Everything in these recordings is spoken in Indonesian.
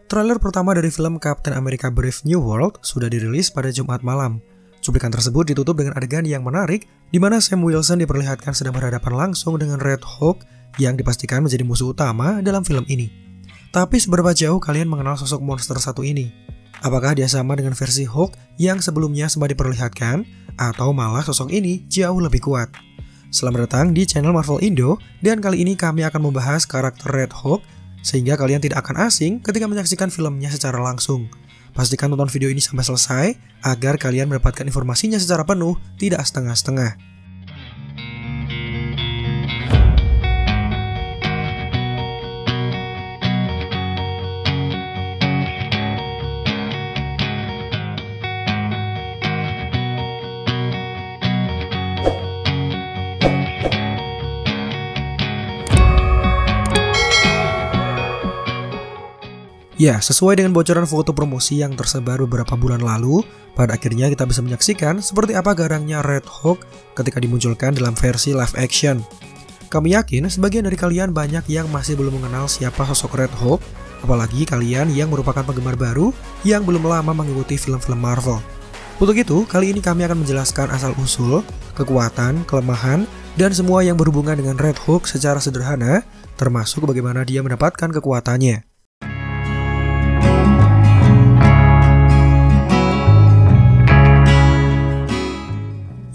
Trailer pertama dari film Captain America Brave New World sudah dirilis pada Jumat malam. Cuplikan tersebut ditutup dengan adegan yang menarik, di mana Sam Wilson diperlihatkan sedang berhadapan langsung dengan Red Hulk yang dipastikan menjadi musuh utama dalam film ini. Tapi seberapa jauh kalian mengenal sosok monster satu ini? Apakah dia sama dengan versi Hulk yang sebelumnya sempat diperlihatkan, atau malah sosok ini jauh lebih kuat? Selamat datang di channel Marvel Indo, dan kali ini kami akan membahas karakter Red Hulk, sehingga kalian tidak akan asing ketika menyaksikan filmnya secara langsung. Pastikan tonton video ini sampai selesai, agar kalian mendapatkan informasinya secara penuh, tidak setengah-setengah. Ya, sesuai dengan bocoran foto promosi yang tersebar beberapa bulan lalu, pada akhirnya kita bisa menyaksikan seperti apa garangnya Red Hulk ketika dimunculkan dalam versi live action. Kami yakin sebagian dari kalian banyak yang masih belum mengenal siapa sosok Red Hulk, apalagi kalian yang merupakan penggemar baru yang belum lama mengikuti film-film Marvel. Untuk itu, kali ini kami akan menjelaskan asal-usul, kekuatan, kelemahan, dan semua yang berhubungan dengan Red Hulk secara sederhana, termasuk bagaimana dia mendapatkan kekuatannya.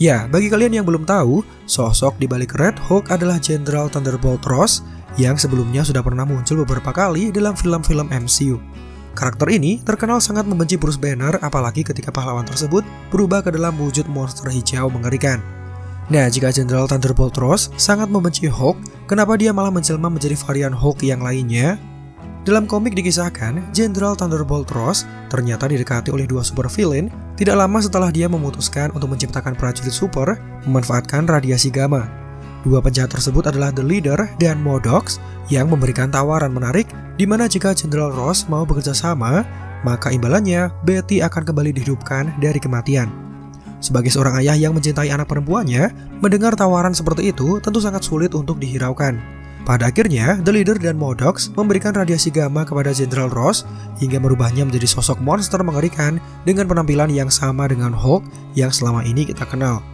Ya, bagi kalian yang belum tahu, sosok di balik Red Hulk adalah Jenderal Thunderbolt Ross yang sebelumnya sudah pernah muncul beberapa kali dalam film-film MCU. Karakter ini terkenal sangat membenci Bruce Banner, apalagi ketika pahlawan tersebut berubah ke dalam wujud monster hijau mengerikan. Nah, jika Jenderal Thunderbolt Ross sangat membenci Hulk, kenapa dia malah menjelma menjadi varian Hulk yang lainnya? Dalam komik dikisahkan, Jenderal Thunderbolt Ross ternyata didekati oleh dua super villain tidak lama setelah dia memutuskan untuk menciptakan prajurit super memanfaatkan radiasi gamma. Dua penjahat tersebut adalah The Leader dan Modok yang memberikan tawaran menarik di mana jika Jenderal Ross mau bekerja sama, maka imbalannya Betty akan kembali dihidupkan dari kematian. Sebagai seorang ayah yang mencintai anak perempuannya, mendengar tawaran seperti itu tentu sangat sulit untuk dihiraukan. Pada akhirnya, The Leader dan Modok memberikan radiasi gamma kepada Jenderal Ross hingga merubahnya menjadi sosok monster mengerikan dengan penampilan yang sama dengan Hulk yang selama ini kita kenal.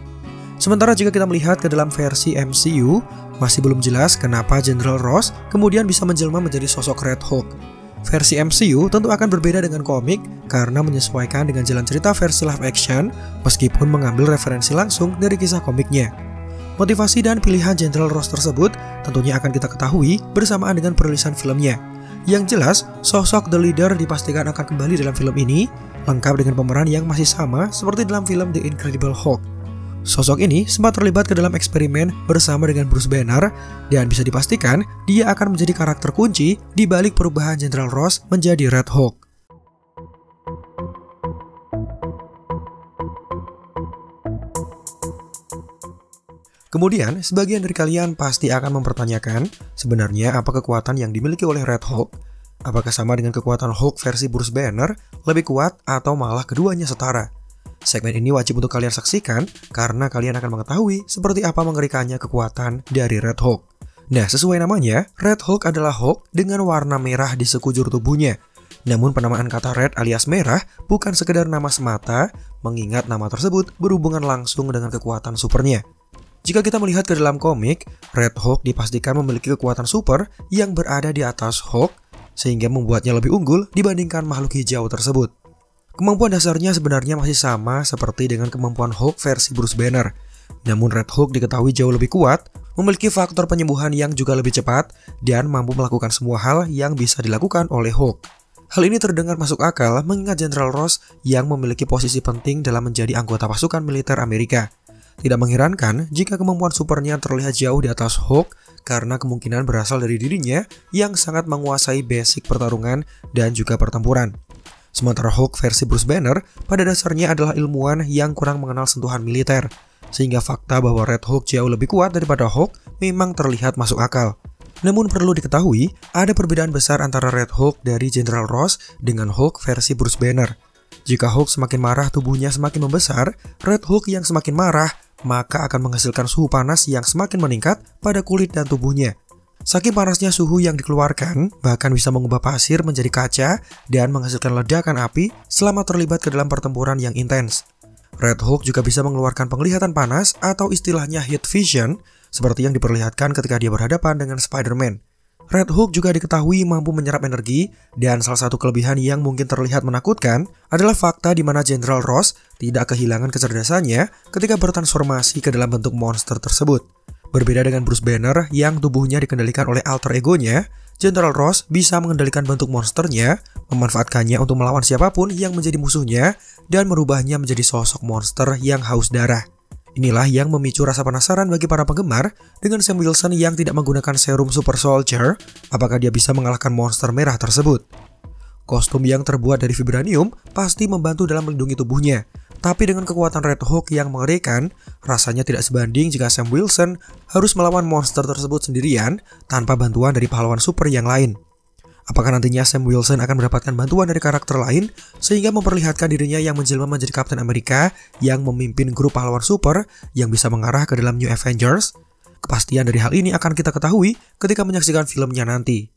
Sementara jika kita melihat ke dalam versi MCU, masih belum jelas kenapa Jenderal Ross kemudian bisa menjelma menjadi sosok Red Hulk. Versi MCU tentu akan berbeda dengan komik karena menyesuaikan dengan jalan cerita versi live action meskipun mengambil referensi langsung dari kisah komiknya. Motivasi dan pilihan Jenderal Ross tersebut tentunya akan kita ketahui bersamaan dengan perilisan filmnya. Yang jelas, sosok The Leader dipastikan akan kembali dalam film ini, lengkap dengan pemeran yang masih sama seperti dalam film The Incredible Hulk. Sosok ini sempat terlibat ke dalam eksperimen bersama dengan Bruce Banner, dan bisa dipastikan dia akan menjadi karakter kunci di balik perubahan Jenderal Ross menjadi Red Hulk. Kemudian, sebagian dari kalian pasti akan mempertanyakan, sebenarnya apa kekuatan yang dimiliki oleh Red Hulk? Apakah sama dengan kekuatan Hulk versi Bruce Banner, lebih kuat, atau malah keduanya setara? Segmen ini wajib untuk kalian saksikan, karena kalian akan mengetahui seperti apa mengerikannya kekuatan dari Red Hulk. Nah, sesuai namanya, Red Hulk adalah Hulk dengan warna merah di sekujur tubuhnya. Namun penamaan kata Red alias merah bukan sekedar nama semata, mengingat nama tersebut berhubungan langsung dengan kekuatan supernya. Jika kita melihat ke dalam komik, Red Hulk dipastikan memiliki kekuatan super yang berada di atas Hulk, sehingga membuatnya lebih unggul dibandingkan makhluk hijau tersebut. Kemampuan dasarnya sebenarnya masih sama seperti dengan kemampuan Hulk versi Bruce Banner. Namun Red Hulk diketahui jauh lebih kuat, memiliki faktor penyembuhan yang juga lebih cepat, dan mampu melakukan semua hal yang bisa dilakukan oleh Hulk. Hal ini terdengar masuk akal mengingat Jenderal Ross yang memiliki posisi penting dalam menjadi anggota pasukan militer Amerika. Tidak mengherankan jika kemampuan supernya terlihat jauh di atas Hulk karena kemungkinan berasal dari dirinya yang sangat menguasai basic pertarungan dan juga pertempuran. Sementara Hulk versi Bruce Banner pada dasarnya adalah ilmuwan yang kurang mengenal sentuhan militer, sehingga fakta bahwa Red Hulk jauh lebih kuat daripada Hulk memang terlihat masuk akal. Namun perlu diketahui, ada perbedaan besar antara Red Hulk dari Jenderal Ross dengan Hulk versi Bruce Banner. Jika Hulk semakin marah tubuhnya semakin membesar, Red Hulk yang semakin marah maka akan menghasilkan suhu panas yang semakin meningkat pada kulit dan tubuhnya. Saking panasnya suhu yang dikeluarkan, bahkan bisa mengubah pasir menjadi kaca dan menghasilkan ledakan api selama terlibat ke dalam pertempuran yang intens. Red Hulk juga bisa mengeluarkan penglihatan panas atau istilahnya heat vision, seperti yang diperlihatkan ketika dia berhadapan dengan Spider-Man. Red Hulk juga diketahui mampu menyerap energi, dan salah satu kelebihan yang mungkin terlihat menakutkan adalah fakta di mana General Ross tidak kehilangan kecerdasannya ketika bertransformasi ke dalam bentuk monster tersebut. Berbeda dengan Bruce Banner yang tubuhnya dikendalikan oleh alter egonya, General Ross bisa mengendalikan bentuk monsternya, memanfaatkannya untuk melawan siapapun yang menjadi musuhnya, dan merubahnya menjadi sosok monster yang haus darah. Inilah yang memicu rasa penasaran bagi para penggemar dengan Sam Wilson yang tidak menggunakan serum Super Soldier, apakah dia bisa mengalahkan monster merah tersebut. Kostum yang terbuat dari vibranium pasti membantu dalam melindungi tubuhnya, tapi dengan kekuatan Red Hulk yang mengerikan, rasanya tidak sebanding jika Sam Wilson harus melawan monster tersebut sendirian tanpa bantuan dari pahlawan super yang lain. Apakah nantinya Sam Wilson akan mendapatkan bantuan dari karakter lain sehingga memperlihatkan dirinya yang menjelma menjadi Captain America yang memimpin grup pahlawan super yang bisa mengarah ke dalam New Avengers? Kepastian dari hal ini akan kita ketahui ketika menyaksikan filmnya nanti.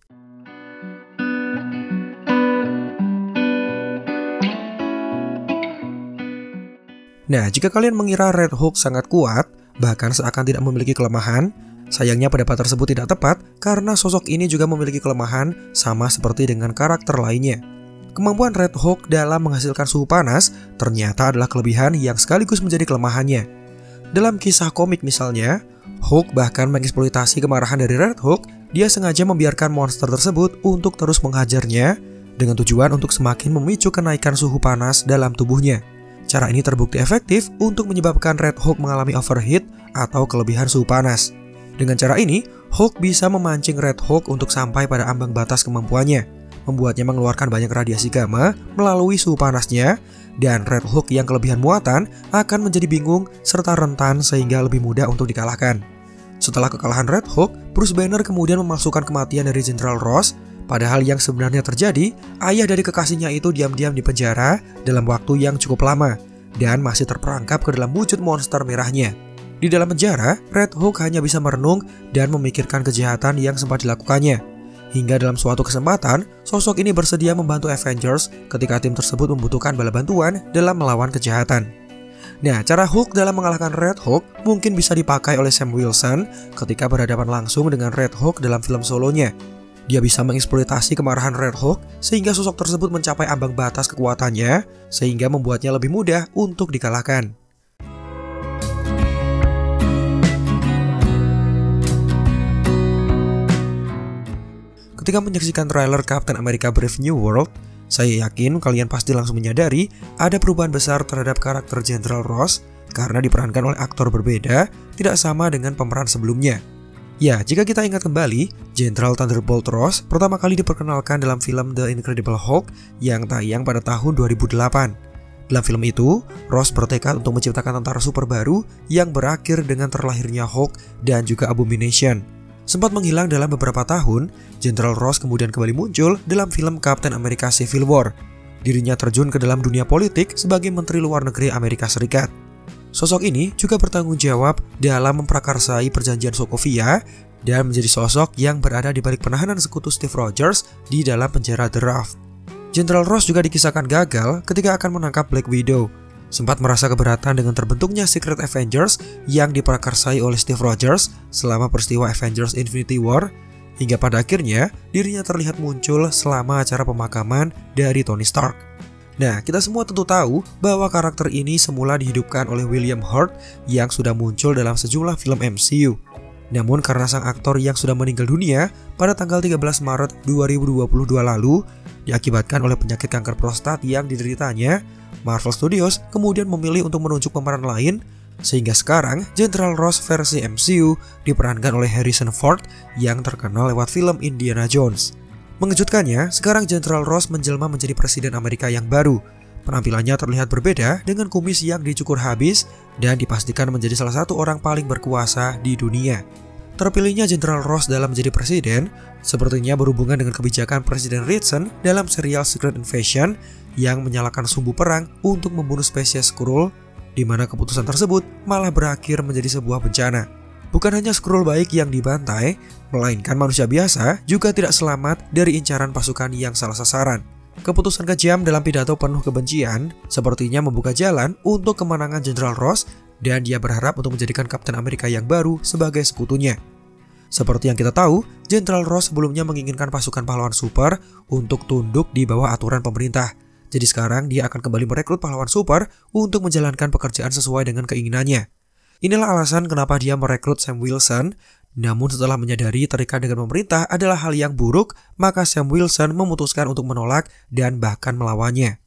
Nah, jika kalian mengira Red Hulk sangat kuat, bahkan seakan tidak memiliki kelemahan, sayangnya pendapat tersebut tidak tepat karena sosok ini juga memiliki kelemahan sama seperti dengan karakter lainnya. Kemampuan Red Hulk dalam menghasilkan suhu panas ternyata adalah kelebihan yang sekaligus menjadi kelemahannya. Dalam kisah komik misalnya, Hulk bahkan mengeksploitasi kemarahan dari Red Hulk. Dia sengaja membiarkan monster tersebut untuk terus menghajarnya dengan tujuan untuk semakin memicu kenaikan suhu panas dalam tubuhnya. Cara ini terbukti efektif untuk menyebabkan Red Hulk mengalami overheat atau kelebihan suhu panas. Dengan cara ini, Hulk bisa memancing Red Hulk untuk sampai pada ambang batas kemampuannya, membuatnya mengeluarkan banyak radiasi gamma melalui suhu panasnya, dan Red Hulk yang kelebihan muatan akan menjadi bingung serta rentan sehingga lebih mudah untuk dikalahkan. Setelah kekalahan Red Hulk, Bruce Banner kemudian memasukkan kematian dari General Ross. Padahal yang sebenarnya terjadi, ayah dari kekasihnya itu diam-diam di penjara dalam waktu yang cukup lama dan masih terperangkap ke dalam wujud monster merahnya. Di dalam penjara, Red Hulk hanya bisa merenung dan memikirkan kejahatan yang sempat dilakukannya. Hingga dalam suatu kesempatan, sosok ini bersedia membantu Avengers ketika tim tersebut membutuhkan bala bantuan dalam melawan kejahatan. Nah, cara Hulk dalam mengalahkan Red Hulk mungkin bisa dipakai oleh Sam Wilson ketika berhadapan langsung dengan Red Hulk dalam film solonya. Dia bisa mengeksploitasi kemarahan Red Hulk sehingga sosok tersebut mencapai ambang batas kekuatannya, sehingga membuatnya lebih mudah untuk dikalahkan. Ketika menyaksikan trailer Captain America Brave New World, saya yakin kalian pasti langsung menyadari ada perubahan besar terhadap karakter General Ross karena diperankan oleh aktor berbeda, tidak sama dengan pemeran sebelumnya. Ya, jika kita ingat kembali, General Thunderbolt Ross pertama kali diperkenalkan dalam film The Incredible Hulk yang tayang pada tahun 2008. Dalam film itu, Ross bertekad untuk menciptakan tentara super baru yang berakhir dengan terlahirnya Hulk dan juga Abomination. Sempat menghilang dalam beberapa tahun, General Ross kemudian kembali muncul dalam film Captain America Civil War. Dirinya terjun ke dalam dunia politik sebagai Menteri Luar Negeri Amerika Serikat. Sosok ini juga bertanggung jawab dalam memprakarsai perjanjian Sokovia dan menjadi sosok yang berada di balik penahanan sekutu Steve Rogers di dalam penjara The Raft. General Ross juga dikisahkan gagal ketika akan menangkap Black Widow. Sempat merasa keberatan dengan terbentuknya Secret Avengers yang diprakarsai oleh Steve Rogers selama peristiwa Avengers Infinity War, hingga pada akhirnya dirinya terlihat muncul selama acara pemakaman dari Tony Stark. Nah, kita semua tentu tahu bahwa karakter ini semula dihidupkan oleh William Hurt yang sudah muncul dalam sejumlah film MCU. Namun karena sang aktor yang sudah meninggal dunia pada tanggal 13 Maret 2022 lalu diakibatkan oleh penyakit kanker prostat yang dideritanya, Marvel Studios kemudian memilih untuk menunjuk pemeran lain, sehingga sekarang General Ross versi MCU diperankan oleh Harrison Ford yang terkenal lewat film Indiana Jones. Mengejutkannya, sekarang General Ross menjelma menjadi presiden Amerika yang baru. Penampilannya terlihat berbeda dengan kumis yang dicukur habis dan dipastikan menjadi salah satu orang paling berkuasa di dunia. Terpilihnya General Ross dalam menjadi presiden sepertinya berhubungan dengan kebijakan Presiden Nixon dalam serial Secret Invasion yang menyalakan sumbu perang untuk membunuh spesies Skrull, di mana keputusan tersebut malah berakhir menjadi sebuah bencana. Bukan hanya Skrull baik yang dibantai, melainkan manusia biasa juga tidak selamat dari incaran pasukan yang salah sasaran. Keputusan kejam dalam pidato penuh kebencian sepertinya membuka jalan untuk kemenangan Jenderal Ross, dan dia berharap untuk menjadikan Kapten Amerika yang baru sebagai sekutunya. Seperti yang kita tahu, Jenderal Ross sebelumnya menginginkan pasukan pahlawan super untuk tunduk di bawah aturan pemerintah. Jadi sekarang dia akan kembali merekrut pahlawan super untuk menjalankan pekerjaan sesuai dengan keinginannya. Inilah alasan kenapa dia merekrut Sam Wilson. Namun setelah menyadari terikat dengan pemerintah adalah hal yang buruk, maka Sam Wilson memutuskan untuk menolak dan bahkan melawannya.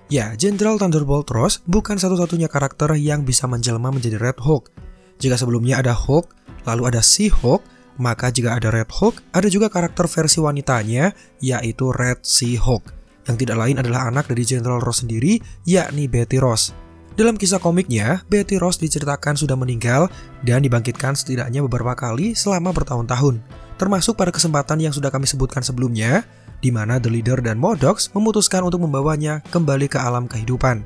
Ya, Jenderal Thunderbolt Ross bukan satu-satunya karakter yang bisa menjelma menjadi Red Hulk. Jika sebelumnya ada Hulk, lalu ada She-Hulk, maka jika ada Red Hulk, ada juga karakter versi wanitanya, yaitu Red She-Hulk. Yang tidak lain adalah anak dari Jenderal Ross sendiri, yakni Betty Ross. Dalam kisah komiknya, Betty Ross diceritakan sudah meninggal dan dibangkitkan setidaknya beberapa kali selama bertahun-tahun. Termasuk pada kesempatan yang sudah kami sebutkan sebelumnya, di mana The Leader dan Modok memutuskan untuk membawanya kembali ke alam kehidupan.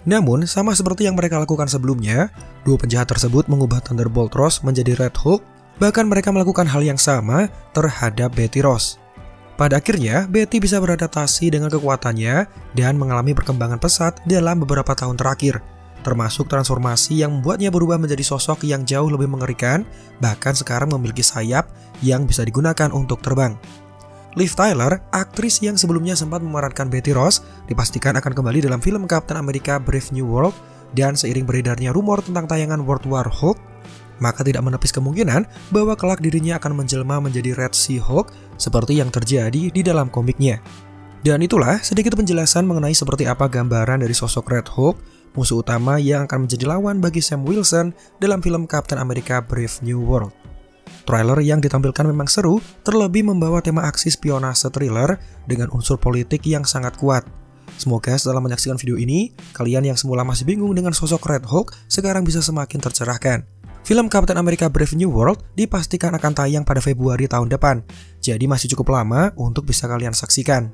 Namun, sama seperti yang mereka lakukan sebelumnya, dua penjahat tersebut mengubah Thunderbolt Ross menjadi Red Hulk, bahkan mereka melakukan hal yang sama terhadap Betty Ross. Pada akhirnya, Betty bisa beradaptasi dengan kekuatannya dan mengalami perkembangan pesat dalam beberapa tahun terakhir, termasuk transformasi yang membuatnya berubah menjadi sosok yang jauh lebih mengerikan, bahkan sekarang memiliki sayap yang bisa digunakan untuk terbang. Liv Tyler, aktris yang sebelumnya sempat memerankan Betty Ross, dipastikan akan kembali dalam film Captain America Brave New World, dan seiring beredarnya rumor tentang tayangan World War Hulk, maka tidak menepis kemungkinan bahwa kelak dirinya akan menjelma menjadi Red She-Hulk seperti yang terjadi di dalam komiknya. Dan itulah sedikit penjelasan mengenai seperti apa gambaran dari sosok Red Hulk, musuh utama yang akan menjadi lawan bagi Sam Wilson dalam film Captain America Brave New World. Trailer yang ditampilkan memang seru, terlebih membawa tema aksi spionase thriller dengan unsur politik yang sangat kuat. Semoga setelah menyaksikan video ini, kalian yang semula masih bingung dengan sosok Red Hulk sekarang bisa semakin tercerahkan. Film Captain America Brave New World dipastikan akan tayang pada Februari tahun depan, jadi masih cukup lama untuk bisa kalian saksikan.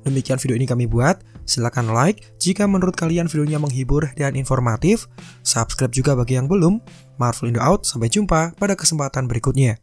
Demikian video ini kami buat, silahkan like jika menurut kalian videonya menghibur dan informatif, subscribe juga bagi yang belum. Marvel Indo out, sampai jumpa pada kesempatan berikutnya.